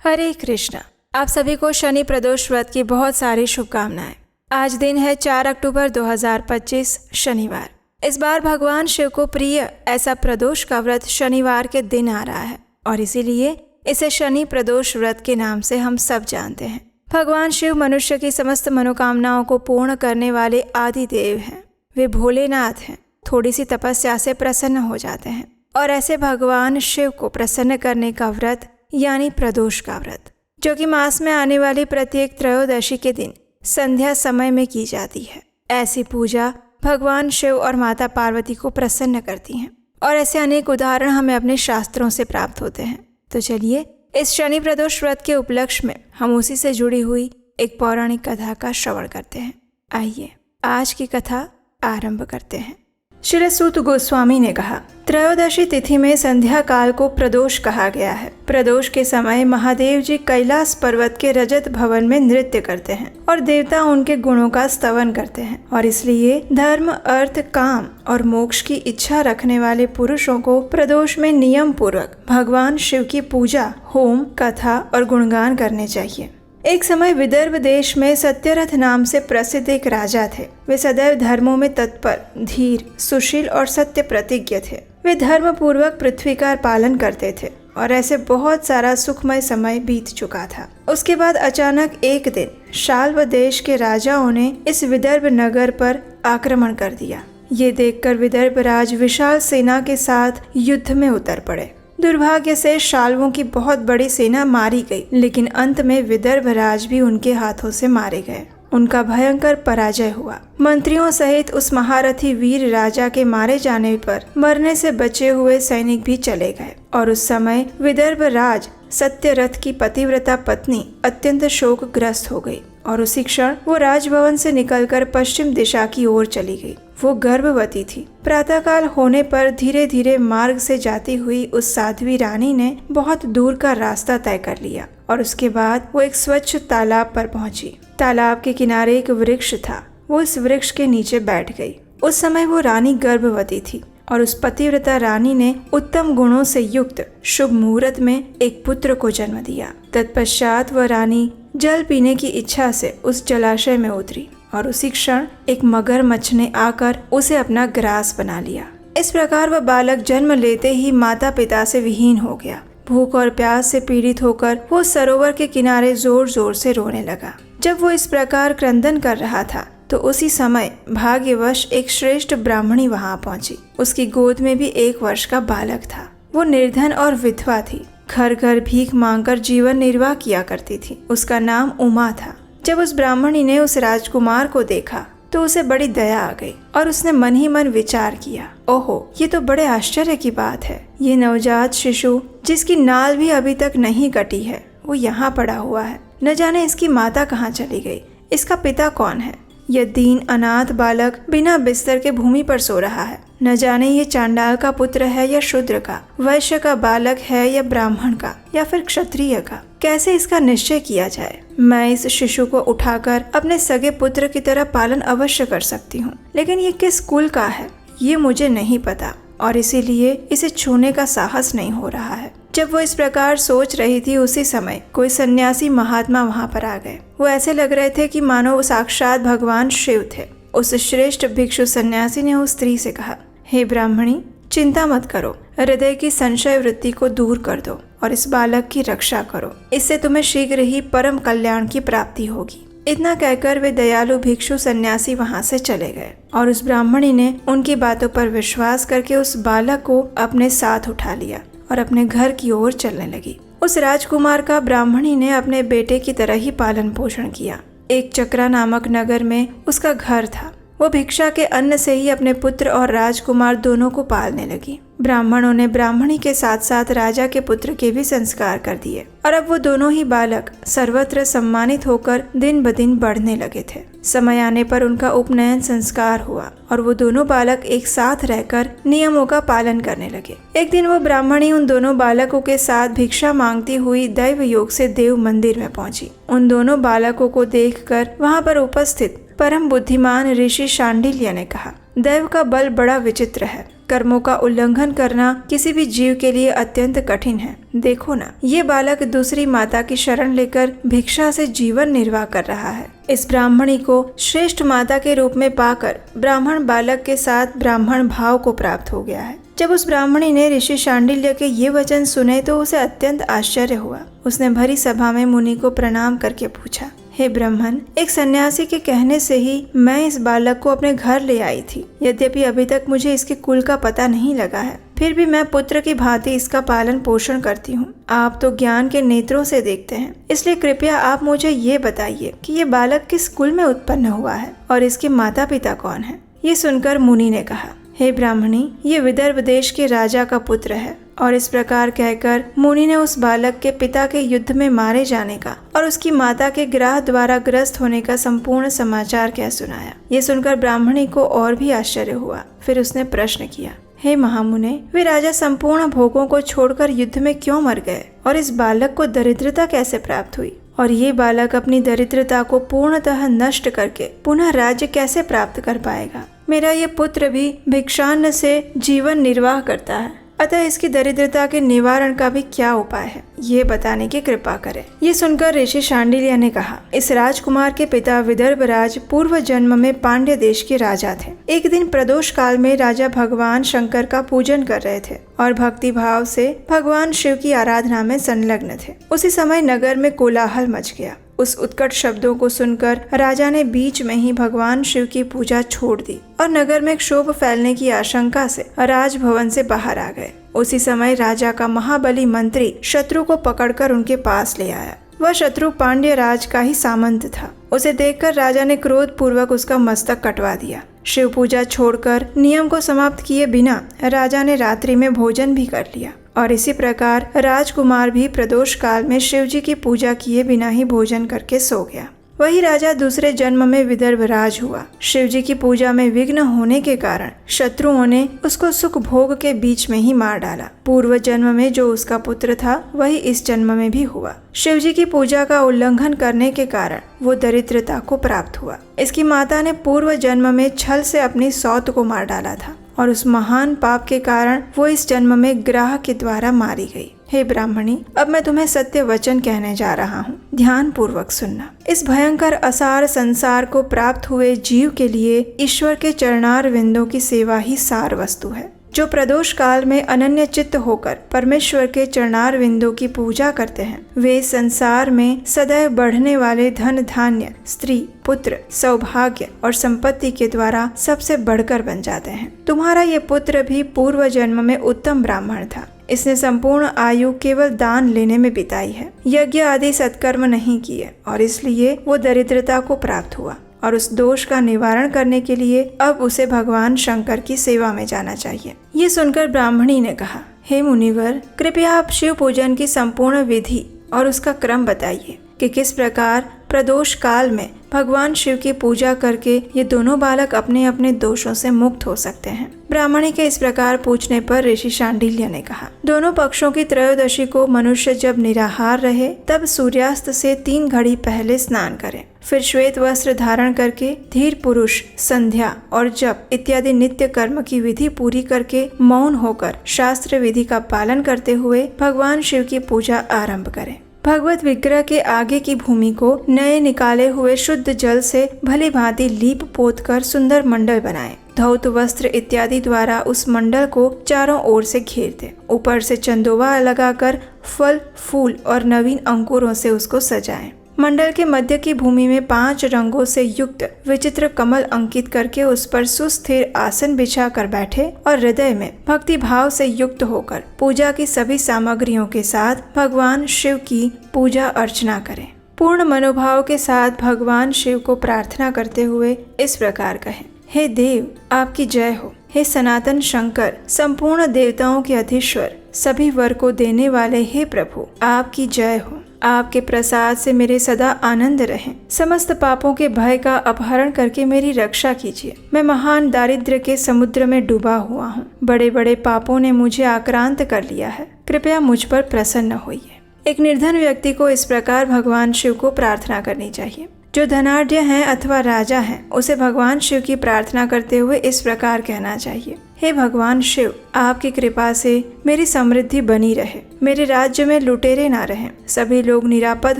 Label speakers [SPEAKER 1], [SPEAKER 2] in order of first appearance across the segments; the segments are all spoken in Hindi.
[SPEAKER 1] हरे कृष्णा। आप सभी को शनि प्रदोष व्रत की बहुत सारी शुभकामनाएं। आज दिन है 4 अक्टूबर 2025 शनिवार। इस बार भगवान शिव को प्रिय ऐसा प्रदोष का व्रत शनिवार के दिन आ रहा है और इसीलिए इसे शनि प्रदोष व्रत के नाम से हम सब जानते हैं। भगवान शिव मनुष्य की समस्त मनोकामनाओं को पूर्ण करने वाले आदि देव हैं। वे भोलेनाथ हैं। थोड़ी सी तपस्या से प्रसन्न हो जाते हैं और ऐसे भगवान शिव को प्रसन्न करने का व्रत यानी प्रदोष का व्रत, जो कि मास में आने वाली प्रत्येक त्रयोदशी के दिन संध्या समय में की जाती है। ऐसी पूजा भगवान शिव और माता पार्वती को प्रसन्न करती हैं और ऐसे अनेक उदाहरण हमें अपने शास्त्रों से प्राप्त होते हैं। तो चलिए इस शनि प्रदोष व्रत के उपलक्ष्य में हम उसी से जुड़ी हुई एक पौराणिक कथा का श्रवण करते हैं। आइए आज की कथा आरंभ करते हैं। श्री सूत गोस्वामी ने कहा, त्रयोदशी तिथि में संध्या काल को प्रदोष कहा गया है। प्रदोष के समय महादेव जी कैलाश पर्वत के रजत भवन में नृत्य करते हैं और देवता उनके गुणों का स्तवन करते हैं और इसलिए धर्म, अर्थ, काम और मोक्ष की इच्छा रखने वाले पुरुषों को प्रदोष में नियम पूर्वक भगवान शिव की पूजा, होम, कथा और गुणगान करने चाहिए। एक समय विदर्भ देश में सत्यरथ नाम से प्रसिद्ध एक राजा थे। वे सदैव धर्मों में तत्पर, धीर, सुशील और सत्य प्रतिज्ञ थे। वे धर्म पूर्वक पृथ्वी का पालन करते थे और ऐसे बहुत सारा सुखमय समय बीत चुका था। उसके बाद अचानक एक दिन शाल्व देश के राजाओं ने इस विदर्भ नगर पर आक्रमण कर दिया। ये देखकर विदर्भ राज विशाल सेना के साथ युद्ध में उतर पड़े। दुर्भाग्य से शाल्वों की बहुत बड़ी सेना मारी गई, लेकिन अंत में विदर्भ राज भी उनके हाथों से मारे गए। उनका भयंकर पराजय हुआ। मंत्रियों सहित उस महारथी वीर राजा के मारे जाने पर मरने से बचे हुए सैनिक भी चले गए और उस समय विदर्भ राज सत्यरथ की पतिव्रता पत्नी अत्यंत शोकग्रस्त हो गई और उसी क्षण वो राजभवन से निकलकर पश्चिम दिशा की ओर चली गई। वो गर्भवती थी। प्रातःकाल होने पर धीरे धीरे मार्ग से जाती हुई उस साध्वी रानी ने बहुत दूर का रास्ता तय कर लिया और उसके बाद वो एक स्वच्छ तालाब पर पहुंची। तालाब के किनारे एक वृक्ष था। वो इस वृक्ष के नीचे बैठ गई। उस समय वो रानी गर्भवती थी और उस पतिव्रता रानी ने उत्तम गुणों से युक्त शुभ मुहूर्त में एक पुत्र को जन्म दिया। तत्पश्चात वह रानी जल पीने की इच्छा से उस जलाशय में उतरी और उसी क्षण एक मगरमच्छ ने आकर उसे अपना ग्रास बना लिया। इस प्रकार वह बालक जन्म लेते ही माता पिता से विहीन हो गया। भूख और प्यास से पीड़ित होकर वो सरोवर के किनारे जोर जोर से रोने लगा। जब वो इस प्रकार क्रंदन कर रहा था तो उसी समय भाग्यवश एक श्रेष्ठ ब्राह्मणी वहां पहुंची। उसकी गोद में भी 1 वर्ष का बालक था। वो निर्धन और विधवा थी। घर घर भीख मांगकर जीवन निर्वाह किया करती थी। उसका नाम उमा था। जब उस ब्राह्मणी ने उस राजकुमार को देखा तो उसे बड़ी दया आ गई और उसने मन ही मन विचार किया, ओहो, ये तो बड़े आश्चर्य की बात है। ये नवजात शिशु जिसकी नाल भी अभी तक नहीं कटी है, वो यहाँ पड़ा हुआ है। न जाने इसकी माता कहाँ चली गई। इसका पिता कौन है? यह दीन अनाथ बालक बिना बिस्तर के भूमि पर सो रहा है। न जाने ये चांडाल का पुत्र है या शूद्र का, वैश्य का बालक है या ब्राह्मण का या फिर क्षत्रिय का। कैसे इसका निश्चय किया जाए? मैं इस शिशु को उठाकर अपने सगे पुत्र की तरह पालन अवश्य कर सकती हूँ, लेकिन ये किस कुल का है ये मुझे नहीं पता और इसीलिए इसे छूने का साहस नहीं हो रहा है। जब वो इस प्रकार सोच रही थी उसी समय कोई सन्यासी महात्मा वहाँ पर आ गए। वो ऐसे लग रहे थे कि मानो साक्षात भगवान शिव थे। उस श्रेष्ठ भिक्षु सन्यासी ने उस स्त्री से कहा, हे ब्राह्मणी, चिंता मत करो, हृदय की संशय वृत्ति को दूर कर दो और इस बालक की रक्षा करो। इससे तुम्हें शीघ्र ही परम कल्याण की प्राप्ति होगी। इतना कहकर वे दयालु भिक्षु सन्यासी वहां से चले गए और उस ब्राह्मणी ने उनकी बातों पर विश्वास करके उस बालक को अपने साथ उठा लिया और अपने घर की ओर चलने लगी। उस राजकुमार का ब्राह्मणी ने अपने बेटे की तरह ही पालन पोषण किया। एक चक्रा नामक नगर में उसका घर था। वो भिक्षा के अन्न से ही अपने पुत्र और राजकुमार दोनों को पालने लगी। ब्राह्मणों ने ब्राह्मणी के साथ साथ राजा के पुत्र के भी संस्कार कर दिए और अब वो दोनों ही बालक सर्वत्र सम्मानित होकर दिन ब दिन बढ़ने लगे थे। समय आने पर उनका उपनयन संस्कार हुआ और वो दोनों बालक एक साथ रहकर नियमों का पालन करने लगे। एक दिन वो ब्राह्मणी उन दोनों बालकों के साथ भिक्षा मांगती हुई दैव योग से देव मंदिर में पहुंची। उन दोनों बालकों को देखकर वहां पर उपस्थित परम बुद्धिमान ऋषि शांडिल्य ने कहा, दैव का बल बड़ा विचित्र है। कर्मों का उल्लंघन करना किसी भी जीव के लिए अत्यंत कठिन है। देखो ना, ये बालक दूसरी माता की शरण लेकर भिक्षा से जीवन निर्वाह कर रहा है। इस ब्राह्मणी को श्रेष्ठ माता के रूप में पाकर ब्राह्मण बालक के साथ ब्राह्मण भाव को प्राप्त हो गया है। जब उस ब्राह्मणी ने ऋषि शांडिल्य के ये वचन सुने तो उसे अत्यंत आश्चर्य हुआ। उसने भरी सभा में मुनि को प्रणाम करके पूछा, हे ब्राह्मण, एक सन्यासी के कहने से ही मैं इस बालक को अपने घर ले आई थी। यद्यपि अभी तक मुझे इसके कुल का पता नहीं लगा है, फिर भी मैं पुत्र की भांति इसका पालन पोषण करती हूँ। आप तो ज्ञान के नेत्रों से देखते हैं, इसलिए कृपया आप मुझे ये बताइए कि ये बालक किस कुल में उत्पन्न हुआ है और इसके माता पिता कौन है। ये सुनकर मुनि ने कहा, हे ब्राह्मणी, ये विदर्भ देश के राजा का पुत्र है। और इस प्रकार कहकर मुनि ने उस बालक के पिता के युद्ध में मारे जाने का और उसकी माता के ग्राह द्वारा ग्रस्त होने का संपूर्ण समाचार कह सुनाया। ये सुनकर ब्राह्मणी को और भी आश्चर्य हुआ। फिर उसने प्रश्न किया, हे महामुने, वे राजा संपूर्ण भोगों को छोड़कर युद्ध में क्यों मर गए और इस बालक को दरिद्रता कैसे प्राप्त हुई और ये बालक अपनी दरिद्रता को पूर्णतः नष्ट करके पुनः राज्य कैसे प्राप्त कर पाएगा। मेरा ये पुत्र भी भिक्षान्न से जीवन निर्वाह करता है, अतः इसकी दरिद्रता के निवारण का भी क्या उपाय है, ये बताने की कृपा करें। ये सुनकर ऋषि शांडिल्य ने कहा, इस राजकुमार के पिता विदर्भ राज पूर्व जन्म में पांड्य देश के राजा थे। एक दिन प्रदोष काल में राजा भगवान शंकर का पूजन कर रहे थे और भक्ति भाव से भगवान शिव की आराधना में संलग्न थे। उसी समय नगर में कोलाहल मच गया। उस उत्कट शब्दों को सुनकर राजा ने बीच में ही भगवान शिव की पूजा छोड़ दी और नगर में क्षोभ फैलने की आशंका से राजभवन से बाहर आ गए। उसी समय राजा का महाबली मंत्री शत्रु को पकड़कर उनके पास ले आया। वह शत्रु पांड्य राज का ही सामंत था। उसे देखकर राजा ने क्रोध पूर्वक उसका मस्तक कटवा दिया। शिव पूजा छोड़कर नियम को समाप्त किए बिना राजा ने रात्रि में भोजन भी कर लिया और इसी प्रकार राजकुमार भी प्रदोष काल में शिव जी की पूजा किए बिना ही भोजन करके सो गया। वही राजा दूसरे जन्म में विदर्भ राज हुआ। शिव जी की पूजा में विघ्न होने के कारण शत्रुओं ने उसको सुख भोग के बीच में ही मार डाला। पूर्व जन्म में जो उसका पुत्र था वही इस जन्म में भी हुआ। शिव जी की पूजा का उल्लंघन करने के कारण वो दरिद्रता को प्राप्त हुआ। इसकी माता ने पूर्व जन्म में छल से अपनी सौत को मार डाला था और उस महान पाप के कारण वो इस जन्म में ग्राह के द्वारा मारी गई। हे ब्राह्मणी, अब मैं तुम्हें सत्य वचन कहने जा रहा हूँ, ध्यान पूर्वक सुनना। इस भयंकर असार संसार को प्राप्त हुए जीव के लिए ईश्वर के चरणार विंदों की सेवा ही सार वस्तु है। जो प्रदोष काल में अनन्य चित्त होकर परमेश्वर के चरणार विंदों की पूजा करते हैं, वे संसार में सदैव बढ़ने वाले धन धान्य, स्त्री, पुत्र, सौभाग्य और संपत्ति के द्वारा सबसे बढ़कर बन जाते हैं। तुम्हारा ये पुत्र भी पूर्व जन्म में उत्तम ब्राह्मण था। इसने संपूर्ण आयु केवल दान लेने में बिताई है, यज्ञ आदि सत्कर्म नहीं किए और इसलिए वो दरिद्रता को प्राप्त हुआ और उस दोष का निवारण करने के लिए अब उसे भगवान शंकर की सेवा में जाना चाहिए। ये सुनकर ब्राह्मणी ने कहा, हे मुनिवर, कृपया आप शिव पूजन की संपूर्ण विधि और उसका क्रम बताइए कि किस प्रकार प्रदोष काल में भगवान शिव की पूजा करके ये दोनों बालक अपने अपने दोषों से मुक्त हो सकते हैं। ब्राह्मणी के इस प्रकार पूछने पर ऋषि शांडिल्य ने कहा, दोनों पक्षों की त्रयोदशी को मनुष्य जब निराहार रहे तब सूर्यास्त से 3 घड़ी पहले स्नान करे, फिर श्वेत वस्त्र धारण करके धीर पुरुष संध्या और जप इत्यादि नित्य कर्म की विधि पूरी करके मौन होकर शास्त्र विधि का पालन करते हुए भगवान शिव की पूजा आरंभ करें। भगवत विग्रह के आगे की भूमि को नए निकाले हुए शुद्ध जल से भली भांति लीप पोत कर सुंदर मंडल बनाएं। धौत वस्त्र इत्यादि द्वारा उस मंडल को चारों ओर से घेर दे। ऊपर से चंदोवा लगाकर फल, फूल और नवीन अंकुरों से उसको सजाएं। मंडल के मध्य की भूमि में 5 रंगों से युक्त विचित्र कमल अंकित करके उस पर सुस्थिर आसन बिछा कर बैठे और हृदय में भक्ति भाव से युक्त होकर पूजा की सभी सामग्रियों के साथ भगवान शिव की पूजा अर्चना करें। पूर्ण मनोभाव के साथ भगवान शिव को प्रार्थना करते हुए इस प्रकार कहें, हे देव, आपकी जय हो। हे सनातन शंकर, संपूर्ण देवताओं के अधीश्वर, सभी वर को देने वाले हे प्रभु, आपकी जय हो। आपके प्रसाद से मेरे सदा आनंद रहे। समस्त पापों के भय का अपहरण करके मेरी रक्षा कीजिए। मैं महान दारिद्र्य के समुद्र में डूबा हुआ हूँ। बड़े बड़े पापों ने मुझे आक्रांत कर लिया है। कृपया मुझ पर प्रसन्न होइए। एक निर्धन व्यक्ति को इस प्रकार भगवान शिव को प्रार्थना करनी चाहिए। जो धनाढ्य हैं अथवा राजा हैं, उसे भगवान शिव की प्रार्थना करते हुए इस प्रकार कहना चाहिए, हे भगवान शिव, आपकी कृपा से मेरी समृद्धि बनी रहे, मेरे राज्य में लुटेरे ना रहें, सभी लोग निरापद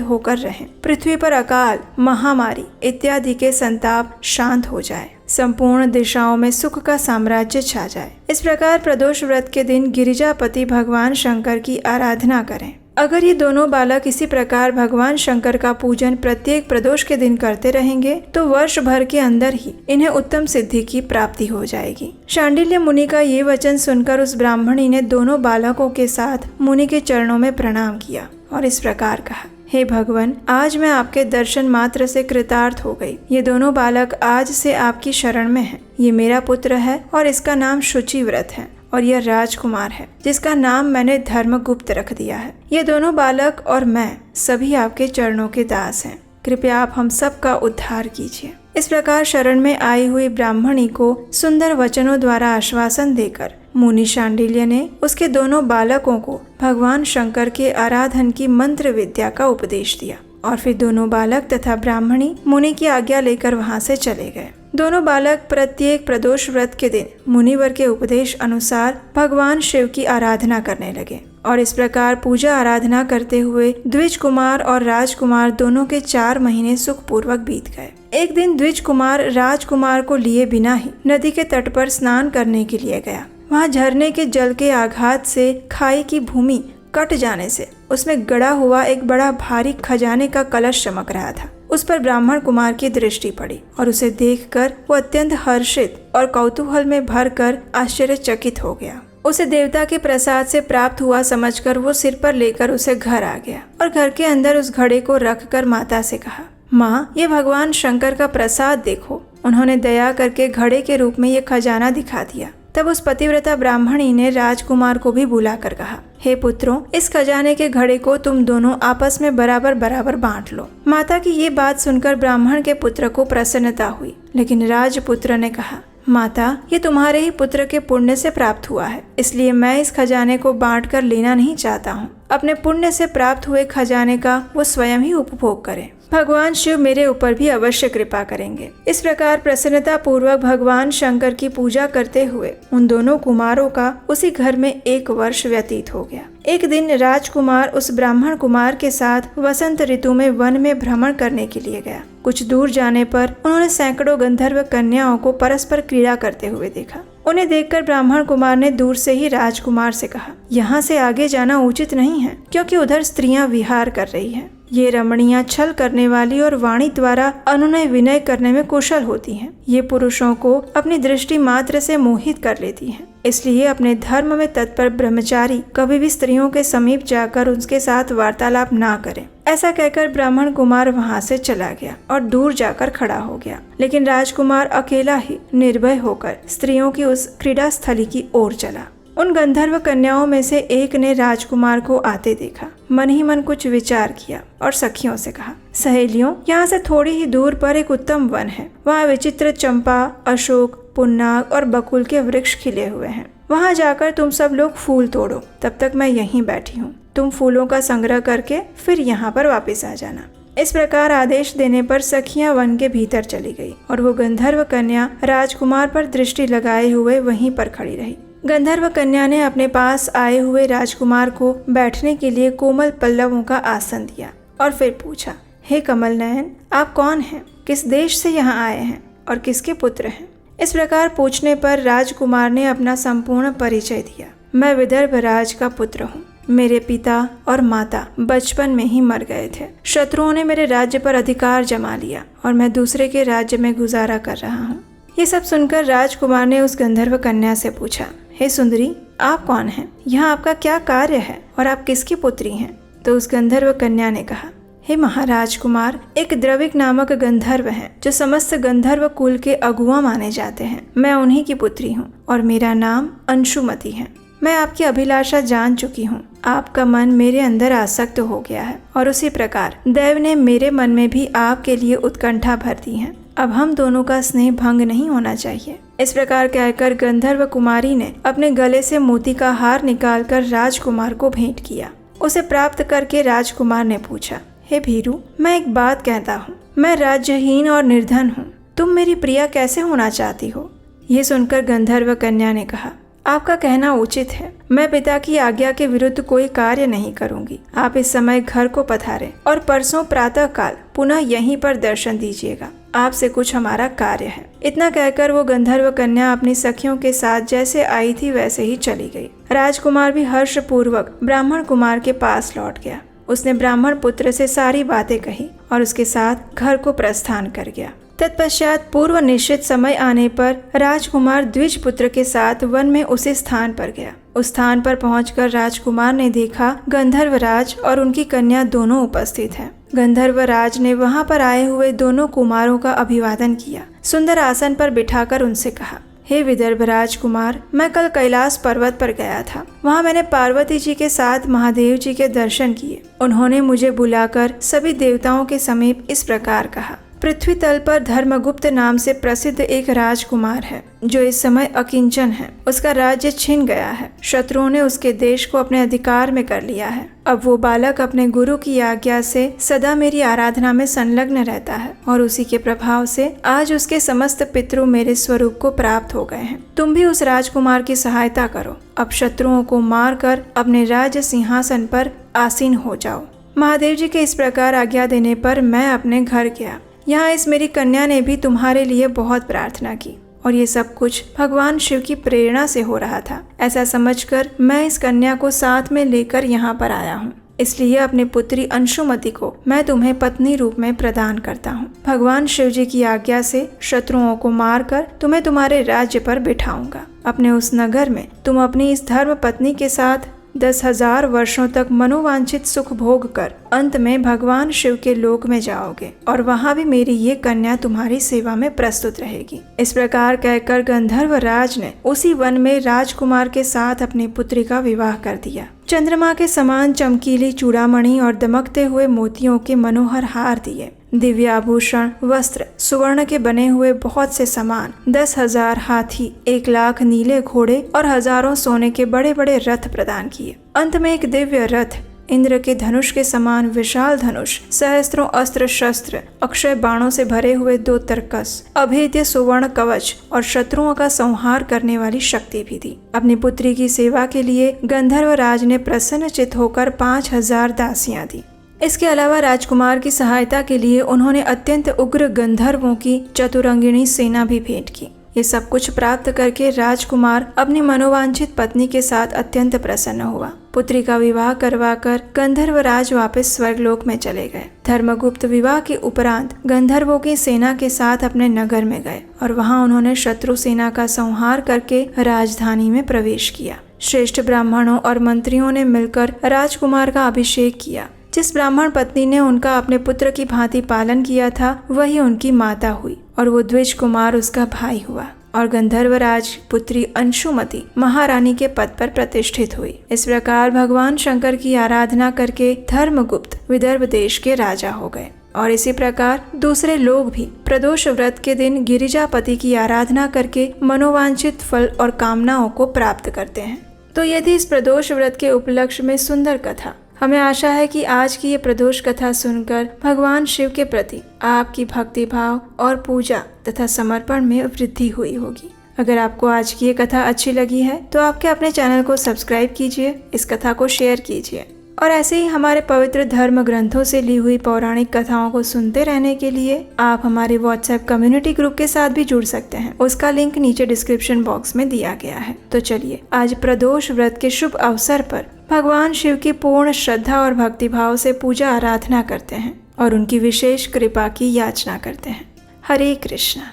[SPEAKER 1] होकर रहें, पृथ्वी पर अकाल, महामारी इत्यादि के संताप शांत हो जाए, संपूर्ण दिशाओं में सुख का साम्राज्य छा जाए। इस प्रकार प्रदोष व्रत के दिन गिरिजापति भगवान शंकर की आराधना करें। अगर ये दोनों बालक इसी प्रकार भगवान शंकर का पूजन प्रत्येक प्रदोष के दिन करते रहेंगे तो वर्ष भर के अंदर ही इन्हें उत्तम सिद्धि की प्राप्ति हो जाएगी। शांडिल्य मुनि का ये वचन सुनकर उस ब्राह्मणी ने दोनों बालकों के साथ मुनि के चरणों में प्रणाम किया और इस प्रकार कहा, हे भगवान, आज मैं आपके दर्शन मात्र से कृतार्थ हो गई। ये दोनों बालक आज से आपकी शरण में हैं। ये मेरा पुत्र है और इसका नाम शुचिव्रत है और यह राजकुमार है जिसका नाम मैंने धर्मगुप्त रख दिया है। ये दोनों बालक और मैं सभी आपके चरणों के दास हैं। कृपया आप हम सब का उद्धार कीजिए। इस प्रकार शरण में आई हुई ब्राह्मणी को सुंदर वचनों द्वारा आश्वासन देकर मुनि शांडिल्य ने उसके दोनों बालकों को भगवान शंकर के आराधन की मंत्र विद्या का उपदेश दिया और फिर दोनों बालक तथा ब्राह्मणी मुनि की आज्ञा लेकर वहां से चले गए। दोनों बालक प्रत्येक प्रदोष व्रत के दिन मुनिवर के उपदेश अनुसार भगवान शिव की आराधना करने लगे और इस प्रकार पूजा आराधना करते हुए द्विज कुमार और राजकुमार दोनों के 4 महीने सुखपूर्वक बीत गए। एक दिन द्विज कुमार राजकुमार को लिए बिना ही नदी के तट पर स्नान करने के लिए गया। वहाँ झरने के जल के आघात से खाई की भूमि कट जाने से उसमें गड़ा हुआ एक बड़ा भारी खजाने का कलश चमक रहा था। उस पर ब्राह्मण कुमार की दृष्टि पड़ी और उसे देखकर वो अत्यंत हर्षित और कौतूहल में भरकर आश्चर्यचकित हो गया। उसे देवता के प्रसाद से प्राप्त हुआ समझकर वो सिर पर लेकर उसे घर आ गया और घर के अंदर उस घड़े को रखकर माता से कहा, माँ, ये भगवान शंकर का प्रसाद देखो। उन्होंने दया करके घड़े के रूप में ये खजाना दिखा दिया। तब उस पतिव्रता ब्राह्मणी ने राजकुमार को भी बुलाकर कहा, हे पुत्रों, इस खजाने के घड़े को तुम दोनों आपस में बराबर बराबर बांट लो। माता की ये बात सुनकर ब्राह्मण के पुत्र को प्रसन्नता हुई, लेकिन राजपुत्र ने कहा, माता, ये तुम्हारे ही पुत्र के पुण्य से प्राप्त हुआ है, इसलिए मैं इस खजाने को बांट कर लेना नहीं चाहता हूँ। अपने पुण्य से प्राप्त हुए खजाने का वो स्वयं ही उपभोग करें। भगवान शिव मेरे ऊपर भी अवश्य कृपा करेंगे। इस प्रकार प्रसन्नता पूर्वक भगवान शंकर की पूजा करते हुए उन दोनों कुमारों का उसी घर में 1 वर्ष व्यतीत हो गया। एक दिन राजकुमार उस ब्राह्मण कुमार के साथ वसंत ऋतु में वन में भ्रमण करने के लिए गया। कुछ दूर जाने पर उन्होंने सैकड़ों गंधर्व कन्याओं को परस्पर क्रीड़ा करते हुए देखा। उन्हें देखकर ब्राह्मण कुमार ने दूर से ही राजकुमार से कहा, यहाँ से आगे जाना उचित नहीं है, क्योंकि उधर स्त्रियां विहार कर रही हैं। ये रमणियां छल करने वाली और वाणी द्वारा अनुनय विनय करने में कुशल होती हैं। ये पुरुषों को अपनी दृष्टि मात्र से मोहित कर लेती हैं। इसलिए अपने धर्म में तत्पर ब्रह्मचारी कभी भी स्त्रियों के समीप जाकर उनके साथ वार्तालाप ना करें। ऐसा कहकर ब्राह्मण कुमार वहां से चला गया और दूर जाकर खड़ा हो गया। लेकिन राजकुमार अकेला ही निर्भय होकर स्त्रियों की उस क्रीड़ा स्थली की ओर चला। उन गंधर्व कन्याओं में से एक ने राजकुमार को आते देखा। मन ही मन कुछ विचार किया और सखियों से कहा, सहेलियों, यहाँ से थोड़ी ही दूर पर एक उत्तम वन है। वहाँ विचित्र चंपा, अशोक, पुन्नाग और बकुल के वृक्ष खिले हुए हैं। वहाँ जाकर तुम सब लोग फूल तोड़ो, तब तक मैं यहीं बैठी हूँ। तुम फूलों का संग्रह करके फिर यहाँ पर वापस आ जाना। इस प्रकार आदेश देने पर सखियां वन के भीतर चली गई और वो गंधर्व कन्या राजकुमार पर दृष्टि लगाए हुए वहीं पर खड़ी रही। गंधर्व कन्या ने अपने पास आए हुए राजकुमार को बैठने के लिए कोमल पल्लवों का आसन दिया और फिर पूछा, हे कमल नयन, आप कौन हैं? किस देश से यहाँ आए हैं और किसके पुत्र हैं? इस प्रकार पूछने पर राजकुमार ने अपना संपूर्ण परिचय दिया। मैं विदर्भ राज का पुत्र हूँ। मेरे पिता और माता बचपन में ही मर गए थे। शत्रुओं ने मेरे राज्य पर अधिकार जमा लिया और मैं दूसरे के राज्य में गुजारा कर रहा हूँ। ये सब सुनकर राजकुमार ने उस गंधर्व कन्या से पूछा, हे सुंदरी, आप कौन हैं? यहाँ आपका क्या कार्य है और आप किसकी पुत्री हैं? तो उस गंधर्व कन्या ने कहा, हे महाराज कुमार, एक द्रविक नामक गंधर्व हैं जो समस्त गंधर्व कुल के अगुआ माने जाते हैं। मैं उन्हीं की पुत्री हूँ और मेरा नाम अंशुमति है। मैं आपकी अभिलाषा जान चुकी हूँ। आपका मन मेरे अंदर आसक्त हो गया है और उसी प्रकार दैव ने मेरे मन में भी आपके लिए उत्कंठा भर दी है। अब हम दोनों का स्नेह भंग नहीं होना चाहिए। इस प्रकार कहकर गंधर्व कुमारी ने अपने गले से मोती का हार निकालकर राजकुमार को भेंट किया। उसे प्राप्त करके राजकुमार ने पूछा, हे भीरू, मैं एक बात कहता हूँ। मैं राज्यहीन और निर्धन हूँ। तुम मेरी प्रिया कैसे होना चाहती हो? ये सुनकर गंधर्व कन्या ने कहा, आपका कहना उचित है। मैं पिता की आज्ञा के विरुद्ध कोई कार्य नहीं करूंगी। आप इस समय घर को पधारें और परसों प्रातः काल पुनः यहीं पर दर्शन दीजिएगा। आपसे कुछ हमारा कार्य है। इतना कहकर वो गंधर्व कन्या अपनी सखियों के साथ जैसे आई थी वैसे ही चली गई। राजकुमार भी हर्ष पूर्वक ब्राह्मण कुमार के पास लौट गया। उसने ब्राह्मण पुत्र से सारी बातें कही और उसके साथ घर को प्रस्थान कर गया। तत्पश्चात पूर्व निश्चित समय आने पर राजकुमार द्विज पुत्र के साथ वन में उसी स्थान पर गया। उस स्थान पर पहुंचकर राजकुमार ने देखा गंधर्वराज और उनकी कन्या दोनों उपस्थित हैं। गंधर्वराज ने वहां पर आए हुए दोनों कुमारों का अभिवादन किया। सुंदर आसन पर बिठाकर उनसे कहा, हे विदर्भ राजकुमार, मैं कल कैलाश पर्वत पर गया था। वहाँ मैंने पार्वती जी के साथ महादेव जी के दर्शन किए। उन्होंने मुझे बुलाकर सभी देवताओं के समीप इस प्रकार कहा, पृथ्वी तल पर धर्मगुप्त नाम से प्रसिद्ध एक राजकुमार है जो इस समय अकिंचन है। उसका राज्य छिन गया है। शत्रुओं ने उसके देश को अपने अधिकार में कर लिया है। अब वो बालक अपने गुरु की आज्ञा से सदा मेरी आराधना में संलग्न रहता है और उसी के प्रभाव से आज उसके समस्त पितृ मेरे स्वरूप को प्राप्त हो गए हैं। तुम भी उस राजकुमार की सहायता करो। अब शत्रुओं को मार कर अपने राज सिंहासन पर आसीन हो जाओ। महादेव जी के इस प्रकार आज्ञा देने पर मैं अपने घर गया। यहाँ इस मेरी कन्या ने भी तुम्हारे लिए बहुत प्रार्थना की और ये सब कुछ भगवान शिव की प्रेरणा से हो रहा था। ऐसा समझकर मैं इस कन्या को साथ में लेकर यहाँ पर आया हूँ। इसलिए अपनी पुत्री अंशुमति को मैं तुम्हें पत्नी रूप में प्रदान करता हूँ। भगवान शिव जी की आज्ञा से शत्रुओं को मारकर तुम्हें तुम्हारे राज्य पर बिठाऊंगा। अपने उस नगर में तुम अपनी इस धर्म पत्नी के साथ 10,000 वर्षों तक मनोवांछित सुख भोग कर अंत में भगवान शिव के लोक में जाओगे और वहाँ भी मेरी ये कन्या तुम्हारी सेवा में प्रस्तुत रहेगी। इस प्रकार कहकर गंधर्व राज ने उसी वन में राजकुमार के साथ अपनी पुत्री का विवाह कर दिया। चंद्रमा के समान चमकीली चूड़ामणि और दमकते हुए मोतियों के मनोहर हार दिए। दिव्य आभूषण, वस्त्र, सुवर्ण के बने हुए बहुत से सामान, 10,000 हाथी, 1,00,000 नीले घोड़े और हजारों सोने के बड़े बड़े रथ प्रदान किए। अंत में एक दिव्य रथ, इंद्र के धनुष के समान विशाल धनुष, सहस्त्रों अस्त्र शस्त्र, अक्षय बाणों से भरे हुए 2 तरकस, अभेद्य सुवर्ण कवच और शत्रुओं का संहार करने वाली शक्ति भी दी। अपनी पुत्री की सेवा के लिए गंधर्वराज ने प्रसन्नचित्त होकर 5,000 दासियां दी। इसके अलावा राजकुमार की सहायता के लिए उन्होंने अत्यंत उग्र गंधर्वों की चतुरंगिणी सेना भी भेंट की। ये सब कुछ प्राप्त करके राजकुमार अपनी मनोवांछित पत्नी के साथ अत्यंत प्रसन्न हुआ। पुत्री का विवाह करवाकर गंधर्वराज वापस स्वर्गलोक में चले गए। धर्मगुप्त विवाह के उपरांत गंधर्वों की सेना के साथ अपने नगर में गए और वहां उन्होंने शत्रु सेना का संहार करके राजधानी में प्रवेश किया। श्रेष्ठ ब्राह्मणों और मंत्रियों ने मिलकर राजकुमार का अभिषेक किया। जिस ब्राह्मण पत्नी ने उनका अपने पुत्र की भांति पालन किया था वही उनकी माता हुई और वो द्विज कुमार उसका भाई हुआ और गंधर्वराज पुत्री अंशुमति महारानी के पद पर प्रतिष्ठित हुई। इस प्रकार भगवान शंकर की आराधना करके धर्मगुप्त विदर्भ देश के राजा हो गए। और इसी प्रकार दूसरे लोग भी प्रदोष व्रत के दिन गिरिजापति की आराधना करके मनोवांछित फल और कामनाओं को प्राप्त करते हैं। तो यदि इस प्रदोष व्रत के उपलक्ष्य में सुंदर कथा, हमें आशा है कि आज की ये प्रदोष कथा सुनकर भगवान शिव के प्रति आपकी भक्ति भाव और पूजा तथा समर्पण में वृद्धि हुई होगी। अगर आपको आज की ये कथा अच्छी लगी है तो आपके अपने चैनल को सब्सक्राइब कीजिए, इस कथा को शेयर कीजिए और ऐसे ही हमारे पवित्र धर्म ग्रंथों से ली हुई पौराणिक कथाओं को सुनते रहने के लिए आप हमारे व्हाट्सएप कम्युनिटी ग्रुप के साथ भी जुड़ सकते हैं। उसका लिंक नीचे डिस्क्रिप्शन बॉक्स में दिया गया है। तो चलिए आज प्रदोष व्रत के शुभ अवसर पर भगवान शिव की पूर्ण श्रद्धा और भक्तिभाव से पूजा आराधना करते हैं और उनकी विशेष कृपा की याचना करते हैं। हरे कृष्णा।